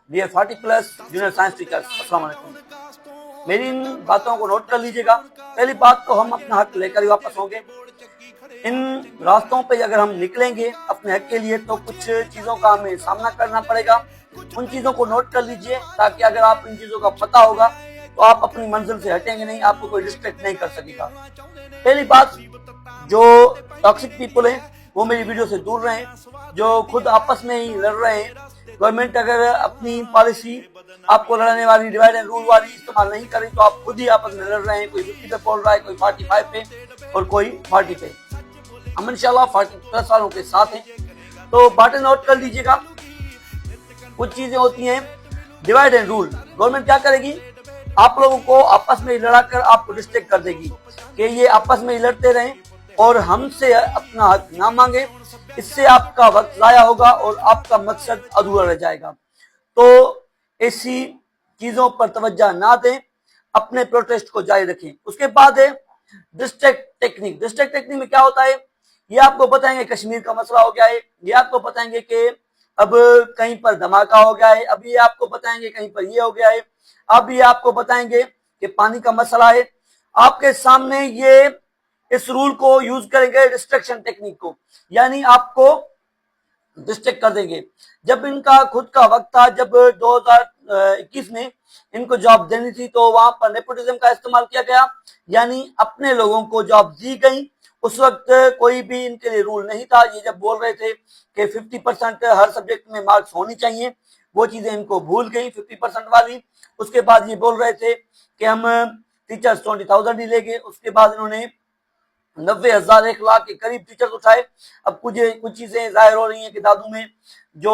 Dear 40 plus junior science teachers, السلام علیکم۔ میری ان باتوں کو نوٹ کر لیجئے گا۔ پہلی بات تو ہم اپنا حق لے کر ہی واپس ہوں گے۔ ان راستوں پہ اگر ہم نکلیں گے اپنے حق کے لیے تو کچھ چیزوں کا ہمیں سامنا کرنا پڑے گا۔ ان چیزوں کو نوٹ کر لیجئے تاکہ اگر آپ ان چیزوں کا پتہ ہوگا تو آپ اپنی منزل سے ہٹیں گے نہیں، آپ کو کوئی ڈسٹریکٹ نہیں کر سکے گا۔ پہلی بات، جو ٹاکسک پیپل ہیں وہ میری ویڈیو سے دور رہیں، جو خود آپس میں ہی لڑ رہے ہیں۔ گورنمنٹ اگر اپنی پالیسی آپ کو لڑنے والی ڈیوائڈ اینڈ رول والی استعمال نہیں کریں تو آپ خود ہی آپس میں لڑ رہے ہیں۔ کوئی 50 پہ بول رہا ہے، کوئی 45 پہ اور کوئی 40 پہ۔ ہم انشاءاللہ 40+ والوں کے ساتھ ہیں، تو باتیں نوٹ کر لیجئے گا۔ کچھ چیزیں ہوتی ہیں ڈیوائڈ اینڈ رول، گورنمنٹ کیا کرے گی؟ آپ لوگوں کو آپس میں لڑا کر آپ کو ڈسٹریکٹ کر دے گی کہ یہ آپس میں لڑتے رہیں اور ہم سے اپنا حق نہ مانگے۔ اس سے آپ کا وقت ضائع ہوگا اور آپ کا مقصد ادھورا رہ جائے گا۔ تو ایسی چیزوں پر توجہ نہ دیں، اپنے پروٹیسٹ کو جاری رکھیں۔ اس کے بعد ہے ڈسٹریکٹ ٹیکنیک۔ ڈسٹریکٹ ٹیکنیک میں کیا ہوتا ہے؟ یہ آپ کو بتائیں گے کشمیر کا مسئلہ ہو گیا ہے، یہ آپ کو بتائیں گے کہ اب کہیں پر دھماکہ ہو گیا ہے، اب یہ آپ کو بتائیں گے کہیں پر یہ ہو گیا ہے، اب یہ آپ کو بتائیں گے کہ پانی کا مسئلہ ہے۔ آپ کے سامنے یہ اس رول کو یوز کریں گے، ڈسٹریکشن ٹیکنیک کو، یعنی آپ کو ڈسٹریکٹ کر دیں گے۔ جب ان کا خود کا وقت تھا، جب 2021 میں ان کو جاب دینی تھی تو وہاں پر نیپوٹزم کا استعمال کیا گیا، یعنی اپنے لوگوں کو جاب دی گئی۔ اس وقت کوئی بھی ان کے لیے رول نہیں تھا۔ یہ جب بول رہے تھے کہ 50% ہر سبجیکٹ میں مارکس ہونی چاہیے، وہ چیزیں ان کو بھول گئی 50% والی۔ اس کے بعد یہ بول رہے تھے کہ ہم ٹیچرز 20,000 ہی لیں گے۔ اس کے بعد انہوں نے 90,000 1 لاکھ کے قریب ٹیچرز اٹھائے۔ اب کچھ چیزیں ظاہر ہو رہی ہیں کہ دادو میں جو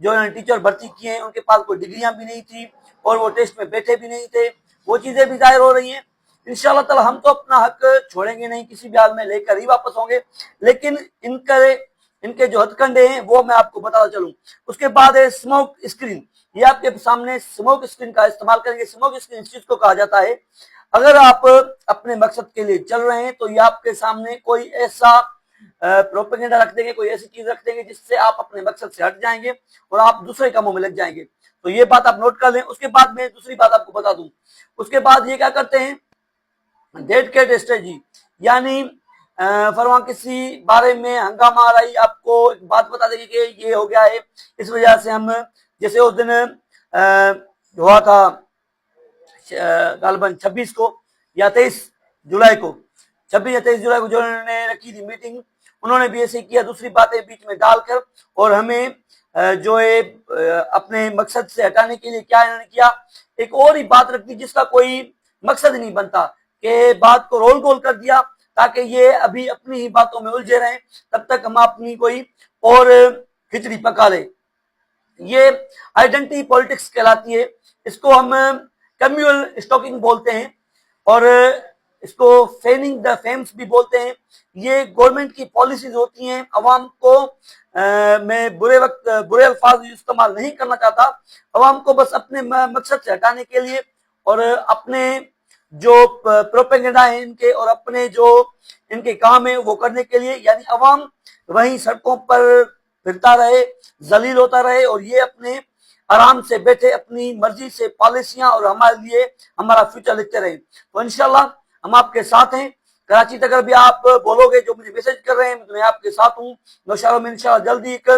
انہوں نے ٹیچر بھرتی کیے ہیں ان کے پاس کوئی ڈگریاں بھی نہیں تھی اور وہ ٹیسٹ میں بیٹھے بھی نہیں تھے، وہ چیزیں بھی ظاہر ہو رہی ہیں۔ انشاءاللہ تعالی ہم تو اپنا حق چھوڑیں گے نہیں، کسی بھی حال میں لے کر ہی واپس ہوں گے، لیکن ان کے جو ہتھ کنڈے ہیں وہ میں آپ کو بتاتا چلوں۔ اس کے بعد ہے اسموک اسکرین۔ یہ آپ کے سامنے اسموک اسکرین کا استعمال کریں گے۔ اسموک اسکرین اس چیز کو کہا جاتا ہے، اگر آپ اپنے مقصد کے لیے چل رہے ہیں تو یہ آپ کے سامنے کوئی ایسا پروپیگنڈا رکھ دیں گے، کوئی ایسی چیز رکھ دیں گے جس سے آپ اپنے مقصد سے ہٹ جائیں گے اور آپ دوسرے کاموں میں لگ جائیں گے۔ تو یہ بات آپ نوٹ کر لیں۔ اس کے بعد میں دوسری بات آپ کو بتا دوں، اس کے بعد یہ کیا کرتے ہیں؟ ڈیڈ کیٹ اسٹریٹجی، یعنی فرما کسی بارے میں ہنگامہ آ رہی، آپ کو ایک بات بتا دیں گے کہ یہ ہو گیا ہے، اس وجہ سے ہم، جیسے اس دن ہوا تھا غالباً 26 کو یا 23 جولائی کو، 26 یا 23 جولائی کو جو انہوں نے رکھی تھی میٹنگ، انہوں نے بھی ایسے کیا، دوسری باتیں بیچ میں ڈال کر، اور ہمیں جو ہے اپنے مقصد سے ہٹانے کے لیے کیا انہوں نے کیا، ایک اور ہی بات رکھ دی جس کا کوئی مقصد نہیں بنتا، کہ بات کو رول گول کر دیا تاکہ یہ ابھی اپنی ہی باتوں میں الجھے رہیں، تب تک ہم اپنی کوئی اور کھچڑی پکا لیں۔ یہ آئیڈینٹی پولیٹکس کہلاتی ہے، اس کو ہم کمیول اسٹاکنگ بولتے ہیں اور اس کو فیننگ دا فیمز بھی بولتے ہیں۔ یہ گورنمنٹ کی پالیسیز ہوتی ہیں، عوام کو میں برے الفاظ استعمال نہیں کرنا چاہتا، عوام کو بس اپنے مقصد سے ہٹانے کے لیے اور اپنے جو پروپیگنڈا ہیں ان کے اور اپنے جو ان کے کام ہیں وہ کرنے کے لیے، یعنی عوام وہیں سڑکوں پر پھرتا رہے، ذلیل ہوتا رہے اور یہ اپنے آرام سے بیٹھے اپنی مرضی سے پالیسیاں اور ہمارے لیے ہمارا فیوچر لکھتے رہے۔ تو انشاءاللہ ہم آپ کے ساتھ ہیں۔ کراچی تک بھی آپ بولو گے، جو مجھے میسج کر رہے ہیں، میں آپ کے ساتھ ہوں۔ نوشہروں میں انشاءاللہ جلدی ایک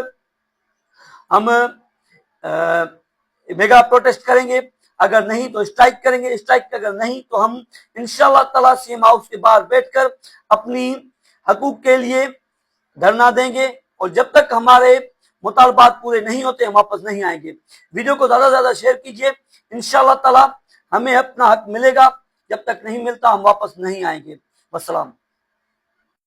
ہم میگا پروٹیسٹ کریں گے، اگر نہیں تو اسٹرائک کریں گے، اسٹرائک اگر نہیں تو ہم انشاءاللہ تعالی CM ہاؤس کے باہر بیٹھ کر اپنی حقوق کے لیے دھرنا دیں گے، اور جب تک ہمارے مطالبات پورے نہیں ہوتے ہم واپس نہیں آئیں گے۔ ویڈیو کو زیادہ سے زیادہ شیئر کیجئے، انشاءاللہ تعالی ہمیں اپنا حق ملے گا، جب تک نہیں ملتا ہم واپس نہیں آئیں گے۔ والسلام۔